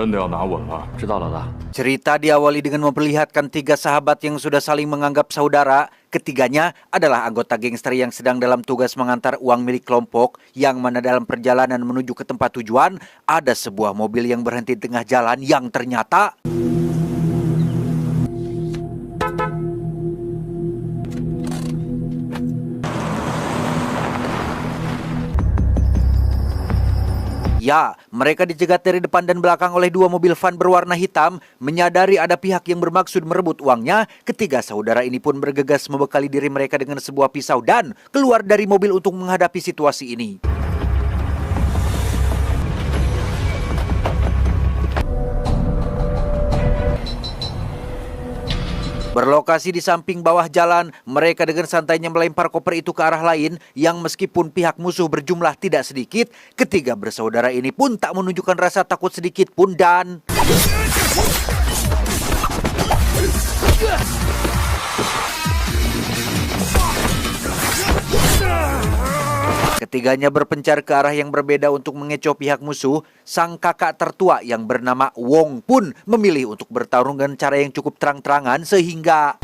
真的要拿稳了。知道，老大。 Cerita diawali dengan memperlihatkan 3 sahabat yang sudah saling menganggap saudara. Ketiganya adalah anggota gangster yang sedang dalam tugas mengantar uang milik kelompok, yang mana dalam perjalanan menuju ke tempat tujuan ada sebuah mobil yang berhenti di tengah jalan yang ternyata ya, mereka dicegat dari depan dan belakang oleh 2 mobil van berwarna hitam. Menyadari ada pihak yang bermaksud merebut uangnya, ketiga saudara ini pun bergegas membekali diri mereka dengan sebuah pisau dan keluar dari mobil untuk menghadapi situasi ini. Berlokasi di samping bawah jalan, mereka dengan santainya melempar koper itu ke arah lain yang meskipun pihak musuh berjumlah tidak sedikit, ketiga bersaudara ini pun tak menunjukkan rasa takut sedikit pun dan ketiganya berpencar ke arah yang berbeda untuk mengecoh pihak musuh. Sang kakak tertua yang bernama Wong pun memilih untuk bertarung dengan cara yang cukup terang-terangan sehingga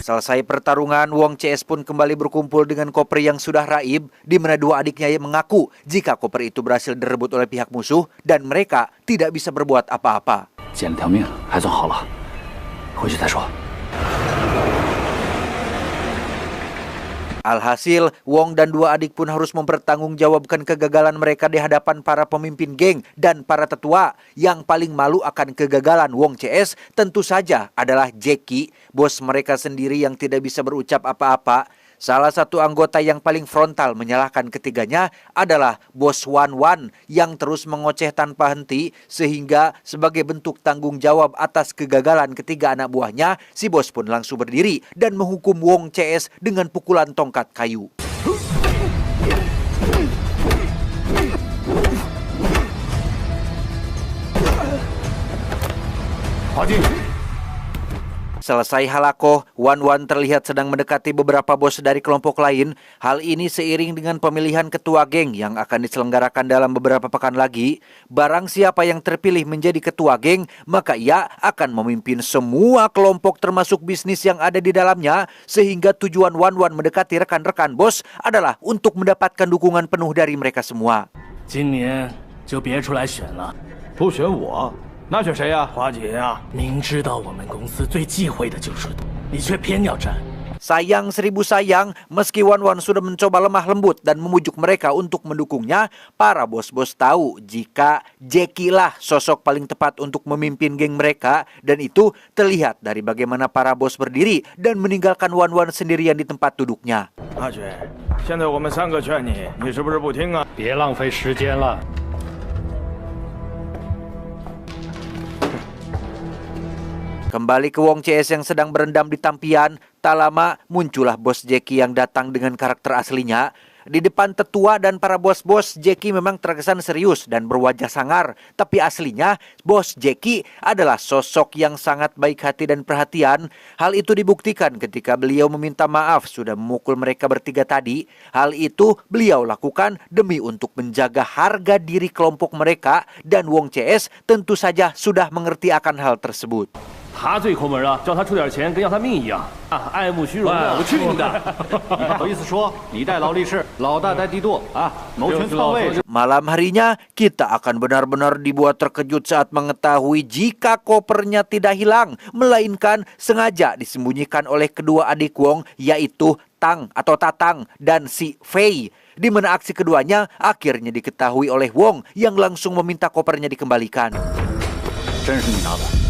selesai pertarungan, Wong CS pun kembali berkumpul dengan koper yang sudah raib, di mana 2 adiknya yang mengaku jika koper itu berhasil direbut oleh pihak musuh dan mereka tidak bisa berbuat apa-apa. 捡了条命，还算好了。回去再说。 Alhasil, Wong dan 2 adik pun harus mempertanggungjawabkan kegagalan mereka di hadapan para pemimpin geng dan para tetua. Yang paling malu akan kegagalan Wong CS tentu saja adalah Jackie, bos mereka sendiri yang tidak bisa berucap apa-apa. Salah satu anggota yang paling frontal menyalahkan ketiganya adalah bos Wan Wan yang terus mengoceh tanpa henti, sehingga sebagai bentuk tanggung jawab atas kegagalan ketiga anak buahnya, si bos pun langsung berdiri dan menghukum Wong CS dengan pukulan tongkat kayu. Selesai halakoh, Wan Wan terlihat sedang mendekati beberapa bos dari kelompok lain. Hal ini seiring dengan pemilihan ketua geng yang akan diselenggarakan dalam beberapa pekan lagi. Barang siapa yang terpilih menjadi ketua geng, maka ia akan memimpin semua kelompok termasuk bisnis yang ada di dalamnya. Sehingga tujuan Wan Wan mendekati rekan-rekan bos adalah untuk mendapatkan dukungan penuh dari mereka semua. 今年就别出来选了， 不选我，那选谁呀？ 华姐呀、明知道我们公司最忌讳的就是赌，你却偏要沾。 Sayang 1000 sayang, meski Wan Wan sudah mencoba lemah lembut dan memujuk mereka untuk mendukungnya, para bos-bos tahu jika Jackie lah sosok paling tepat untuk memimpin geng mereka, dan itu terlihat dari bagaimana para bos berdiri dan meninggalkan Wan Wan sendirian di tempat duduknya. 阿雪，现在我们3个劝你，你是不是不听啊？ 别浪费时间了。 Kembali ke Wong CS yang sedang berendam di tampian, tak lama muncullah bos Jackie yang datang dengan karakter aslinya. Di depan tetua dan para bos-bos, Jackie memang terkesan serius dan berwajah sangar. Tapi aslinya, bos Jackie adalah sosok yang sangat baik hati dan perhatian. Hal itu dibuktikan ketika beliau meminta maaf sudah memukul mereka bertiga tadi. Hal itu beliau lakukan demi untuk menjaga harga diri kelompok mereka. Dan Wong CS tentu saja sudah mengerti akan hal tersebut. 他最抠门了，叫他出点钱跟要他命一样啊！爱慕虚荣的，我去你的！你还好意思说你带劳力士，老大带帝舵啊？谋权篡位。 Malam harinya, kita akan benar-benar dibuat terkejut saat mengetahui jika kopernya tidak hilang, melainkan sengaja disembunyikan oleh kedua adik Wong, yaitu Tang atau Tatang dan si Fei. Di mana aksi keduanya akhirnya diketahui oleh Wong yang langsung meminta kopernya dikembalikan. 真是你拿的。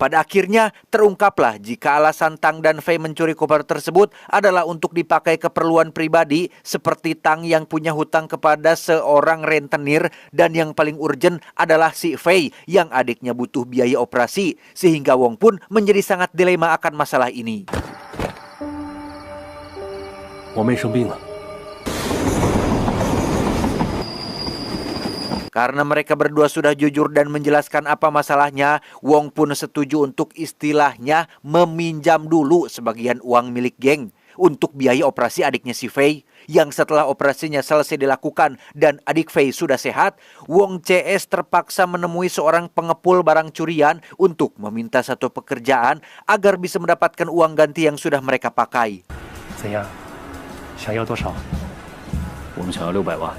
Pada akhirnya terungkaplah jika alasan Tang dan Fei mencuri koper tersebut adalah untuk dipakai keperluan pribadi, seperti Tang yang punya hutang kepada seorang rentenir dan yang paling urgent adalah si Fei yang adiknya butuh biaya operasi, sehingga Wong pun menjadi sangat dilema akan masalah ini. 我妹生病了。Karena mereka berdua sudah jujur dan menjelaskan apa masalahnya, Wong pun setuju untuk istilahnya meminjam dulu sebagian uang milik geng untuk biaya operasi adiknya si Fei. Yang setelah operasinya selesai dilakukan dan adik Fei sudah sehat, Wong CS terpaksa menemui seorang pengepul barang curian untuk meminta satu pekerjaan agar bisa mendapatkan uang ganti yang sudah mereka pakai. 怎样？想要多少？我们想要600万。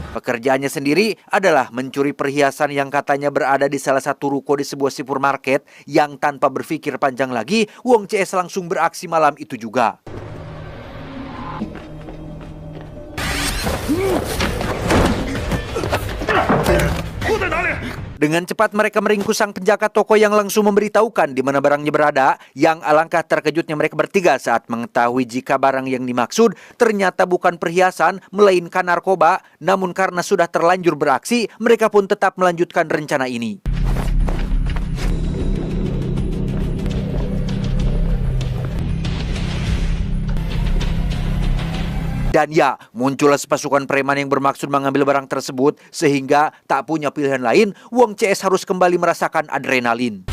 Pekerjaannya sendiri adalah mencuri perhiasan yang katanya berada di salah satu ruko di sebuah supermarket yang tanpa berpikir panjang lagi, Wong CS langsung beraksi malam itu juga. Dengan cepat mereka meringkus sang penjaga toko yang langsung memberitahukan di mana barangnya berada. Yang alangkah terkejutnya mereka bertiga saat mengetahui jika barang yang dimaksud ternyata bukan perhiasan, melainkan narkoba. Namun karena sudah terlanjur beraksi, mereka pun tetap melanjutkan rencana ini. Dan ya, muncullah sepasukan preman yang bermaksud mengambil barang tersebut, sehingga tak punya pilihan lain, Wong CS harus kembali merasakan adrenalin.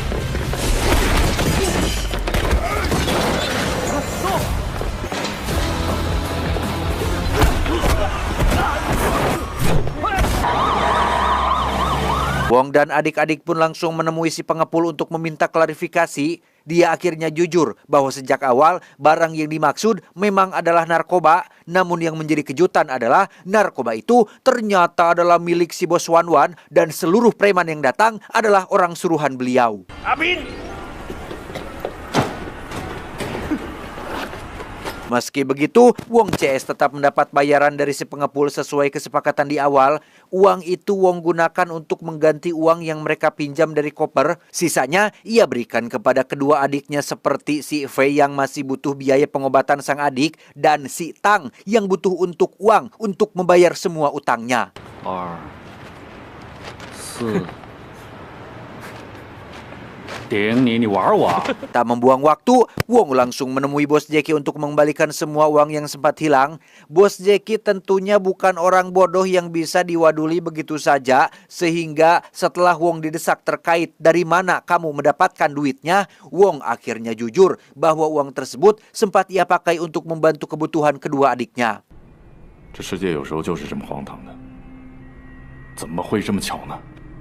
Wong dan adik-adik pun langsung menemui si pengepul untuk meminta klarifikasi. Dia akhirnya jujur bahwa sejak awal barang yang dimaksud memang adalah narkoba. Namun yang menjadi kejutan adalah narkoba itu ternyata adalah milik si bos Wan Wan dan seluruh preman yang datang adalah orang suruhan beliau. Meski begitu, Wong CS tetap mendapat bayaran dari si pengepul sesuai kesepakatan di awal. Uang itu Wong gunakan untuk mengganti uang yang mereka pinjam dari koper. Sisanya ia berikan kepada kedua adiknya seperti si Fei yang masih butuh biaya pengobatan sang adik dan si Tang yang butuh untuk uang untuk membayar semua utangnya. 2、4，顶你玩我？ Tak membuang waktu, Wong langsung menemui Bos Jackie untuk mengembalikan semua uang yang sempat hilang. Bos Jackie tentunya bukan orang bodoh yang bisa diwaduli begitu saja, sehingga setelah Wong didesak terkait dari mana kamu mendapatkan duitnya, Wong akhirnya jujur bahwa uang tersebut sempat ia pakai untuk membantu kebutuhan kedua adiknya. 这世界有时候就是这么荒唐的，怎么会这么巧呢？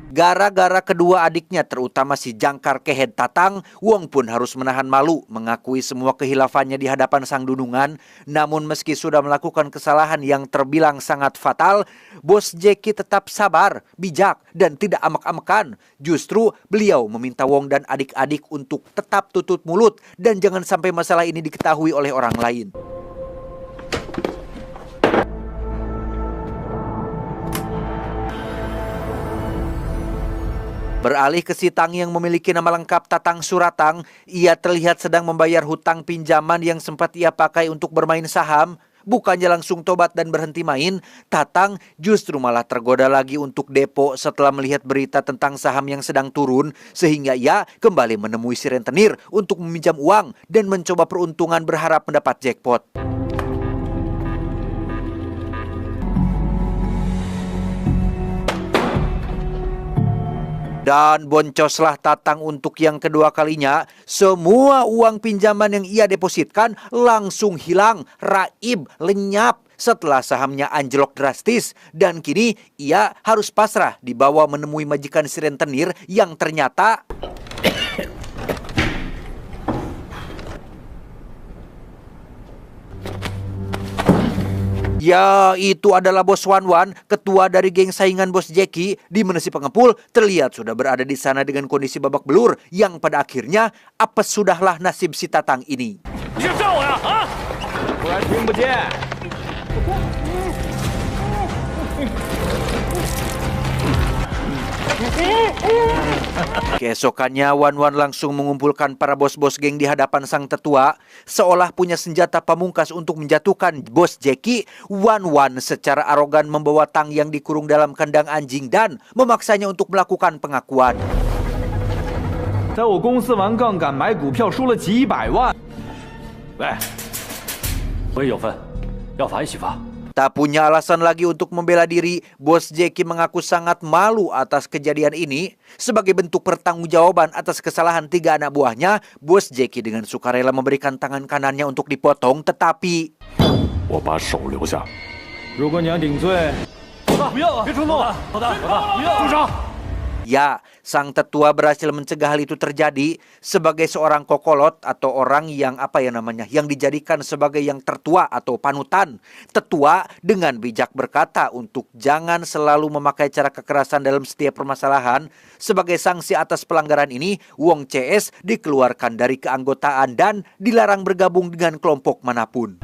Gara-gara kedua adiknya terutama si jangkar kehed Tatang, Wong pun harus menahan malu mengakui semua kehilafannya di hadapan sang dunungan. Namun meski sudah melakukan kesalahan yang terbilang sangat fatal, Bos Jackie tetap sabar, bijak, dan tidak amek-amekan. Justru beliau meminta Wong dan adik-adik untuk tetap tutup mulut dan jangan sampai masalah ini diketahui oleh orang lain. Beralih ke si Tang yang memiliki nama lengkap Tatang Suratang, ia terlihat sedang membayar hutang pinjaman yang sempat ia pakai untuk bermain saham. Bukannya langsung tobat dan berhenti main, Tatang justru malah tergoda lagi untuk depo setelah melihat berita tentang saham yang sedang turun, sehingga ia kembali menemui si rentenir untuk meminjam uang dan mencoba peruntungan berharap mendapat jackpot. Dan boncoslah Tatang untuk yang kedua kalinya. Semua uang pinjaman yang ia depositkan langsung hilang, raib, lenyap setelah sahamnya anjlok drastis. Dan kini ia harus pasrah dibawa menemui majikan si rentenir yang ternyata... Ya, itu adalah Bos Wan Wan, ketua dari geng saingan Bos Jackie, di mana si pengepul terlihat sudah berada di sana dengan kondisi babak belur yang pada akhirnya apes sudahlah nasib si Tatang ini. Keesokannya Wan Wan langsung mengumpulkan para bos-bos geng di hadapan sang tetua. Seolah punya senjata pamungkas untuk menjatuhkan Bos Jackie, Wan Wan secara arogan membawa Tang yang dikurung dalam kandang anjing dan memaksanya untuk melakukan pengakuan. 在我公司玩杠杆买股票输了几百万。喂，我也有份，要罚一起罚。Tak punya alasan lagi untuk membela diri, Bos Jackie mengaku sangat malu atas kejadian ini. Sebagai bentuk pertanggungjawaban atas kesalahan 3 anak buahnya, Bos Jackie dengan sukarela memberikan tangan kanannya untuk dipotong, tetapi 我把手留下。如果你要顶罪，不要啊！别冲动！老大，不要！住手！ ya, sang tetua berhasil mencegah hal itu terjadi. Sebagai seorang kokolot atau orang yang yang dijadikan sebagai yang tertua atau panutan, tetua dengan bijak berkata untuk jangan selalu memakai cara kekerasan dalam setiap permasalahan. Sebagai sanksi atas pelanggaran ini, Wong CS dikeluarkan dari keanggotaan dan dilarang bergabung dengan kelompok manapun.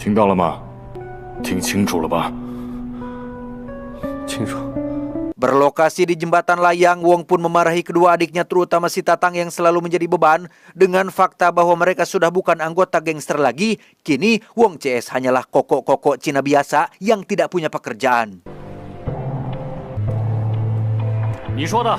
听到了吗？听清楚了吧？ 清楚。 Berlokasi di jembatan layang, Wong pun memarahi kedua adiknya terutama si Tatang yang selalu menjadi beban. Dengan fakta bahwa mereka sudah bukan anggota gangster lagi, kini Wong CS hanyalah kokok-kokok Cina biasa yang tidak punya pekerjaan. 你说的，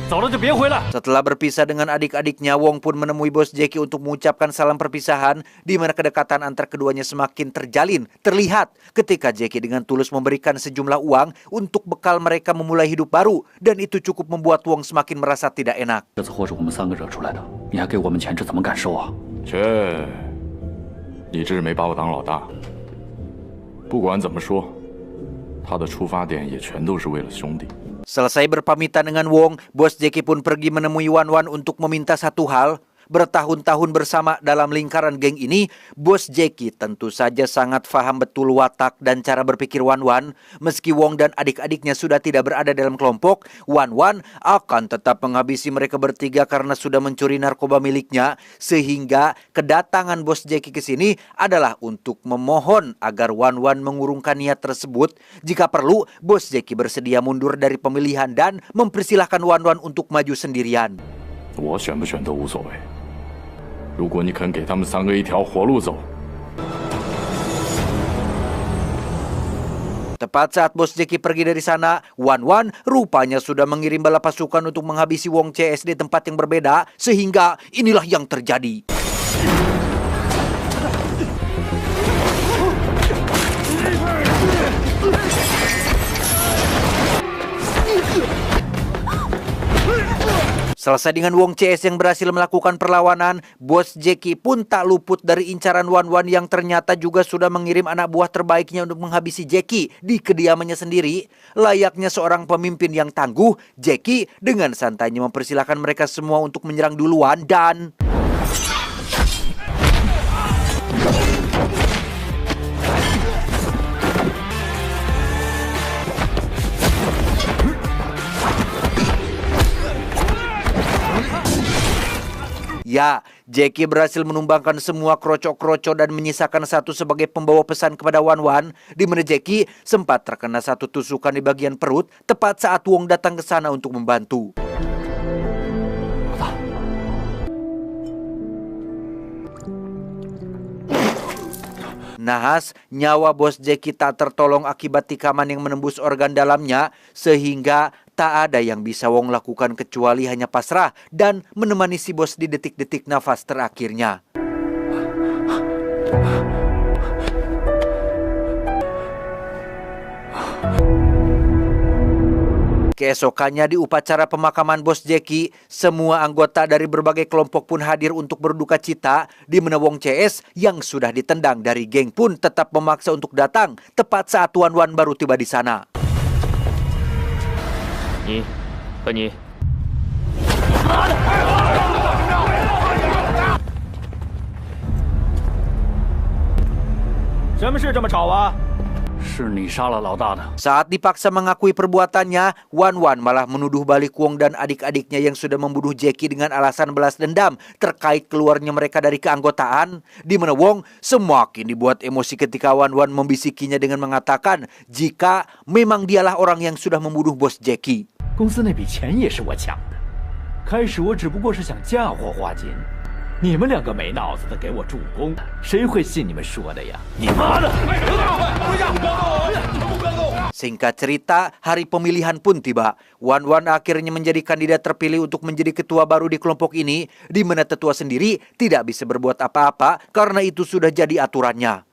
走了就别回来。 Setelah berpisah dengan adik-adiknya, Wong pun menemui Bos Jackie untuk mengucapkan salam perpisahan, di mana kedekatan antar keduanya semakin terlihat ketika Jackie dengan tulus memberikan sejumlah uang untuk bekal mereka memulai hidup baru, dan itu cukup membuat Wong semakin merasa tidak enak. 这次祸是我们3个惹出来的，你还给我们钱，这怎么敢收啊？切，你这是没把我当老大。不管怎么说，他的出发点也全都是为了兄弟。 Selesai berpamitan dengan Wong, Bos Jackie pun pergi menemui Wan Wan untuk meminta satu hal. Bertahun-tahun bersama dalam lingkaran geng ini, Bos Jackie tentu saja sangat paham betul watak dan cara berpikir Wan Wan. Meski Wong dan adik-adiknya sudah tidak berada dalam kelompok, Wan Wan akan tetap menghabisi mereka bertiga karena sudah mencuri narkoba miliknya. Sehingga kedatangan Bos Jackie ke sini adalah untuk memohon agar Wan Wan mengurungkan niat tersebut. Jika perlu, Bos Jackie bersedia mundur dari pemilihan dan mempersilahkan Wan Wan untuk maju sendirian. 我选不选都无所谓。如果你肯给他们3个一条活路走， Tepat saat Bos Jackie pergi dari sana, Wan Wan rupanya sudah mengirim bala pasukan untuk menghabisi Wong CS di tempat yang berbeda, sehingga inilah yang terjadi. Selesai dengan Wong CS yang berhasil melakukan perlawanan, Bos Jackie pun tak luput dari incaran Wan Wan yang ternyata juga sudah mengirim anak buah terbaiknya untuk menghabisi Jackie di kediamannya sendiri. Layaknya seorang pemimpin yang tangguh, Jackie dengan santainya mempersilahkan mereka semua untuk menyerang duluan dan... Ya, Jackie berhasil menumbangkan semua kroco-kroco dan menyisakan satu sebagai pembawa pesan kepada Wan Wan, di mana Jackie sempat terkena satu tusukan di bagian perut tepat saat Wong datang ke sana untuk membantu. Nahas, nyawa Bos Jackie tak tertolong akibat tikaman yang menembus organ dalamnya, sehingga tak ada yang bisa Wong lakukan kecuali hanya pasrah dan menemani si bos di detik-detik nafas terakhirnya. Keesokannya di upacara pemakaman Bos Jackie, semua anggota dari berbagai kelompok pun hadir untuk berduka cita, di mana Wong CS yang sudah ditendang dari geng pun tetap memaksa untuk datang tepat saat Wan Wan baru tiba di sana. 你和你， 什么事这么吵啊？ 是你杀了老大的。 Saat dipaksa mengakui perbuatannya, Wan Wan malah menuduh balik Wong dan adik-adiknya yang sudah membunuh Jackie dengan alasan balas dendam terkait keluarnya mereka dari keanggotaan, di mana Wong semakin dibuat emosi ketika Wan Wan membisikinya dengan mengatakan jika memang dialah orang yang sudah membunuh Bos Jackie. 公司那笔钱也是我抢的，开始我只不过是想嫁祸花金，你们2个没脑子的给我助攻，谁会信你们说的呀？你妈的！ Singkat cerita, hari pemilihan pun tiba. Wan Wan akhirnya menjadi kandidat terpilih untuk menjadi ketua baru di kelompok ini, di mana tetua sendiri tidak bisa berbuat apa-apa karena itu sudah jadi aturannya.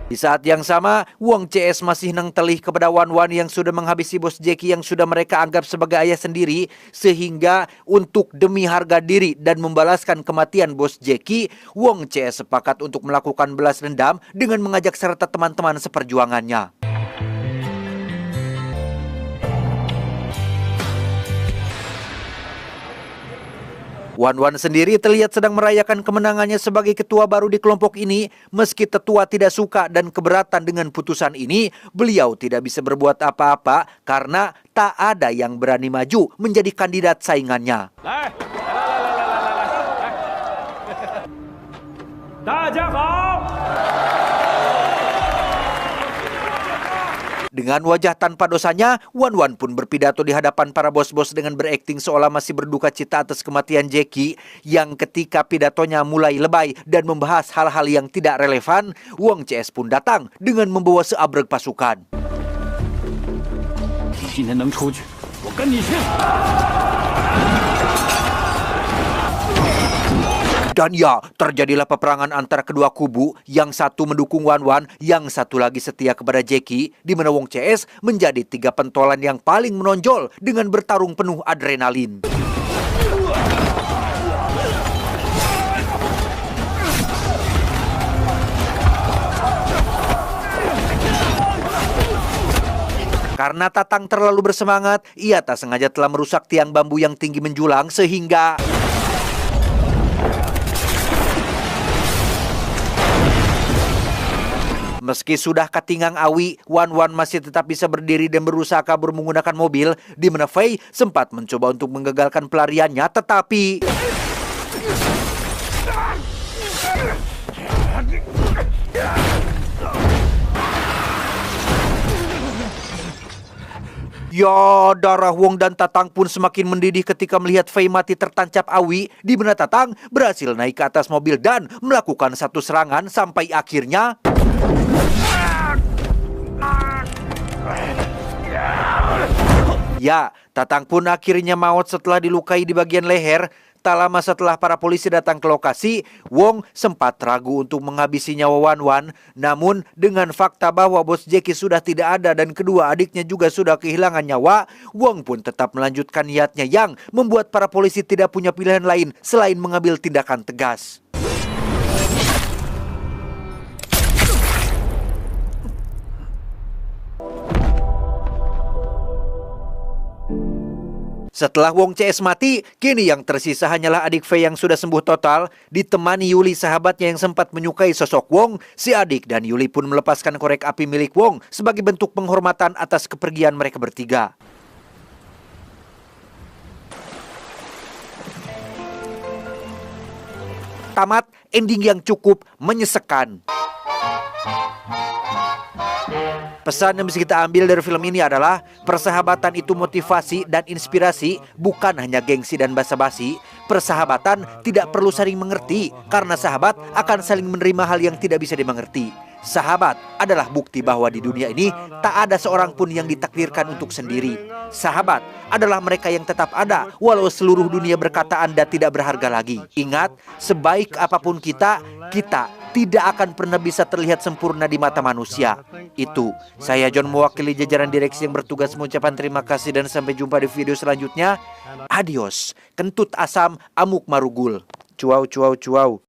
Di saat yang sama, Wong CS masih nang telih kepada Wan Wan yang sudah menghabisi bos Jackie yang sudah mereka anggap sebagai ayah sendiri, sehingga untuk demi harga diri dan membalaskan kematian bos Jackie, Wong CS sepakat untuk melakukan balas dendam dengan mengajak serta teman-teman seperjuangannya. Wan Wan sendiri terlihat sedang merayakan kemenangannya sebagai ketua baru di kelompok ini. Meski tetua tidak suka dan keberatan dengan putusan ini, beliau tidak bisa berbuat apa-apa karena tak ada yang berani maju menjadi kandidat saingannya. Dengan wajah tanpa dosanya, Wan Wan pun berpidato di hadapan para bos-bos dengan berakting seolah masih berduka cita atas kematian Jackie, yang ketika pidatonya mulai lebay dan membahas hal-hal yang tidak relevan, Wong CS pun datang dengan membawa seabrek pasukan. Dan ya, terjadilah peperangan antara kedua kubu, yang satu mendukung Wan Wan, yang satu lagi setia kepada Jackie, di mana Wong CS menjadi 3 pentolan yang paling menonjol dengan bertarung penuh adrenalin. Karena Tatang terlalu bersemangat, ia tak sengaja telah merusak tiang bambu yang tinggi menjulang sehingga meski sudah katingang awi, Wan Wan masih tetap bisa berdiri dan berusaha kabur menggunakan mobil, di mana Fei sempat mencoba untuk menggagalkan pelariannya, tetapi ya, darah Wong dan Tatang pun semakin mendidih ketika melihat Fei mati tertancap awi, di mana Tatang berhasil naik ke atas mobil dan melakukan satu serangan sampai akhirnya ya, Tatang pun akhirnya maut setelah dilukai di bagian leher. Tak lama setelah para polisi datang ke lokasi, Wong sempat ragu untuk menghabisi nyawa Wan Wan. Namun dengan fakta bahwa bos Jackie sudah tidak ada dan kedua adiknya juga sudah kehilangan nyawa, Wong pun tetap melanjutkan niatnya yang membuat para polisi tidak punya pilihan lain selain mengambil tindakan tegas. Setelah Wong CS mati, kini yang tersisa hanyalah adik Fei yang sudah sembuh total, ditemani Yuli sahabatnya yang sempat menyukai sosok Wong. Si adik dan Yuli pun melepaskan korek api milik Wong sebagai bentuk penghormatan atas kepergian mereka bertiga. Tamat, ending yang cukup menyesekkan. Pesan yang bisa kita ambil dari film ini adalah persahabatan itu motivasi dan inspirasi, bukan hanya gengsi dan basa-basi. Persahabatan tidak perlu saling mengerti, karena sahabat akan saling menerima hal yang tidak bisa dimengerti. Sahabat adalah bukti bahwa di dunia ini tak ada seorang pun yang ditakdirkan untuk sendiri. Sahabat adalah mereka yang tetap ada walau seluruh dunia berkata Anda tidak berharga lagi. Ingat, sebaik apapun kita tidak akan pernah bisa terlihat sempurna di mata manusia. Itu, saya John mewakili jajaran direksi yang bertugas mengucapkan terima kasih dan sampai jumpa di video selanjutnya. Adios, kentut asam, amuk marugul. Cuau, cuau, cuau.